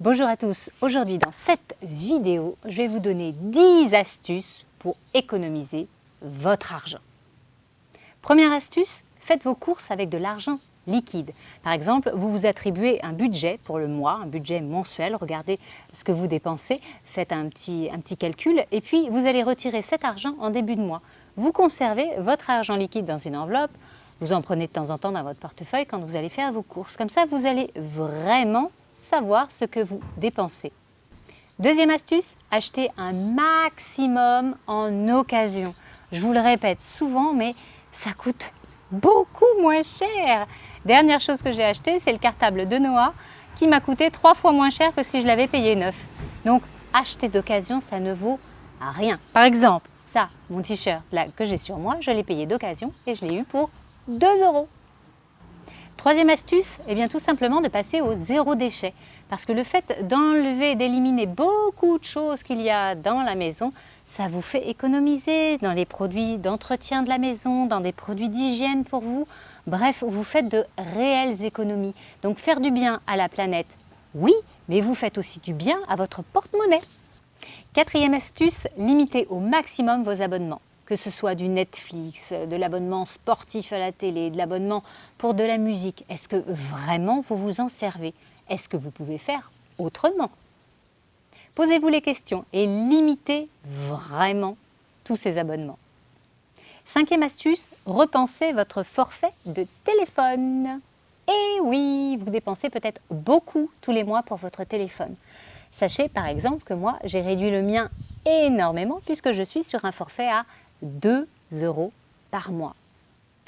Bonjour à tous, aujourd'hui dans cette vidéo, je vais vous donner 10 astuces pour économiser votre argent. Première astuce, faites vos courses avec de l'argent liquide. Par exemple, vous vous attribuez un budget pour le mois, un budget mensuel, regardez ce que vous dépensez, faites un petit calcul et puis vous allez retirer cet argent en début de mois. Vous conservez votre argent liquide dans une enveloppe, vous en prenez de temps en temps dans votre portefeuille quand vous allez faire vos courses. Comme ça, vous allez vraiment savoir ce que vous dépensez. Deuxième astuce, achetez un maximum en occasion. Je vous le répète souvent, mais ça coûte beaucoup moins cher. Dernière chose que j'ai acheté, c'est le cartable de Noah qui m'a coûté 3 fois moins cher que si je l'avais payé neuf. Donc, acheter d'occasion, ça ne vaut rien. Par exemple, ça, mon t-shirt là que j'ai sur moi, je l'ai payé d'occasion et je l'ai eu pour 2 €. Troisième astuce, eh bien tout simplement de passer au zéro déchet. Parce que le fait d'enlever, d'éliminer beaucoup de choses qu'il y a dans la maison, ça vous fait économiser dans les produits d'entretien de la maison, dans des produits d'hygiène pour vous. Bref, vous faites de réelles économies. Donc faire du bien à la planète, oui, mais vous faites aussi du bien à votre porte-monnaie. Quatrième astuce, limitez au maximum vos abonnements. Que ce soit du Netflix, de l'abonnement sportif à la télé, de l'abonnement pour de la musique. Est-ce que vraiment vous vous en servez? Est-ce que vous pouvez faire autrement? Posez-vous les questions et limitez vraiment tous ces abonnements. Cinquième astuce, repensez votre forfait de téléphone. Et oui, vous dépensez peut-être beaucoup tous les mois pour votre téléphone. Sachez par exemple que moi, j'ai réduit le mien énormément puisque je suis sur un forfait à 2 € par mois.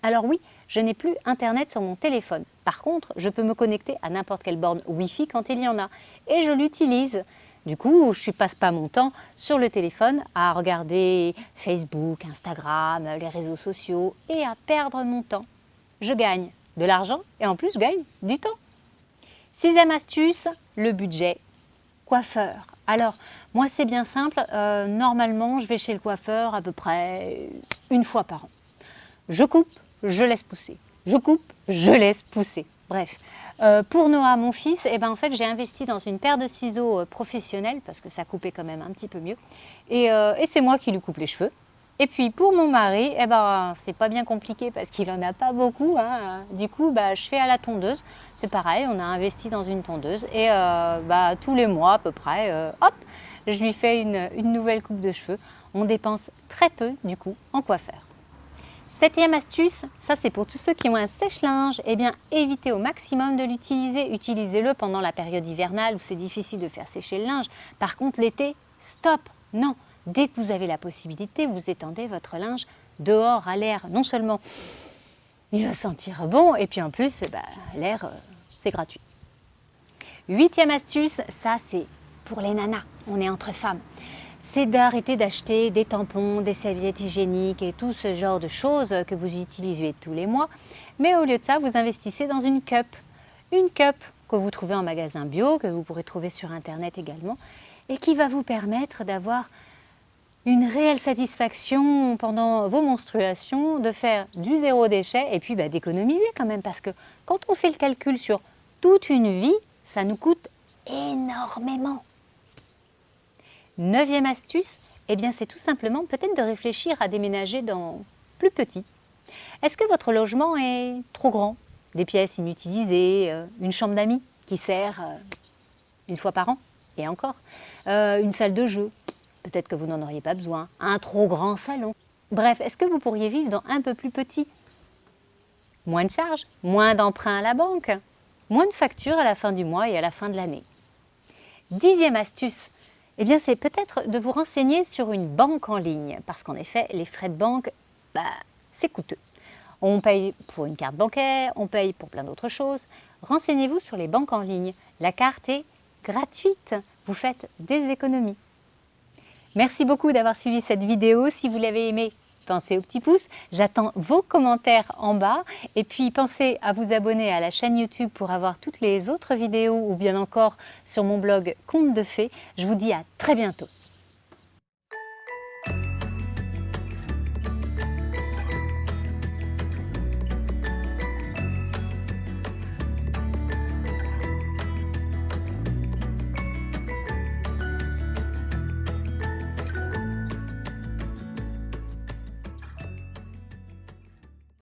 Alors oui, je n'ai plus Internet sur mon téléphone. Par contre, je peux me connecter à n'importe quelle borne Wi-Fi quand il y en a. Et je l'utilise. Du coup, je ne passe pas mon temps sur le téléphone à regarder Facebook, Instagram, les réseaux sociaux et à perdre mon temps. Je gagne de l'argent et en plus, je gagne du temps. Sixième astuce, le budget coiffeur. Alors, moi, c'est bien simple. Normalement, je vais chez le coiffeur à peu près une fois par an. Je coupe, je laisse pousser. Je coupe, je laisse pousser. Bref, pour Noah, mon fils, eh ben, en fait, j'ai investi dans une paire de ciseaux professionnels parce que ça coupait quand même un petit peu mieux. Et c'est moi qui lui coupe les cheveux. Et puis pour mon mari, eh ben, c'est pas bien compliqué parce qu'il en a pas beaucoup. Hein. Du coup, je fais à la tondeuse. C'est pareil, on a investi dans une tondeuse et tous les mois à peu près, hop, je lui fais une nouvelle coupe de cheveux. On dépense très peu du coup en coiffeur. Septième astuce, ça c'est pour tous ceux qui ont un sèche-linge, eh bien évitez au maximum de l'utiliser. Utilisez-le pendant la période hivernale où c'est difficile de faire sécher le linge. Par contre l'été, stop, non. Dès que vous avez la possibilité, vous étendez votre linge dehors à l'air. Non seulement il va sentir bon, et puis en plus, l'air, c'est gratuit. Huitième astuce, ça c'est pour les nanas, on est entre femmes. C'est d'arrêter d'acheter des tampons, des serviettes hygiéniques et tout ce genre de choses que vous utilisez tous les mois. Mais au lieu de ça, vous investissez dans une cup. Une cup que vous trouvez en magasin bio, que vous pourrez trouver sur Internet également, et qui va vous permettre d'avoir une réelle satisfaction pendant vos menstruations, de faire du zéro déchet et puis d'économiser quand même. Parce que quand on fait le calcul sur toute une vie, ça nous coûte énormément. Neuvième astuce, eh bien c'est tout simplement peut-être de réfléchir à déménager dans plus petit. Est-ce que votre logement est trop grand? Des pièces inutilisées, une chambre d'amis qui sert une fois par an et encore, une salle de jeu. Peut-être que vous n'en auriez pas besoin, un trop grand salon. Bref, est-ce que vous pourriez vivre dans un peu plus petit? Moins de charges, moins d'emprunts à la banque, moins de factures à la fin du mois et à la fin de l'année. Dixième astuce, eh bien c'est peut-être de vous renseigner sur une banque en ligne. Parce qu'en effet, les frais de banque, c'est coûteux. On paye pour une carte bancaire, on paye pour plein d'autres choses. Renseignez-vous sur les banques en ligne. La carte est gratuite, vous faites des économies. Merci beaucoup d'avoir suivi cette vidéo. Si vous l'avez aimée, pensez au petit pouce. J'attends vos commentaires en bas. Et puis pensez à vous abonner à la chaîne YouTube pour avoir toutes les autres vidéos ou bien encore sur mon blog Contes de Fées. Je vous dis à très bientôt.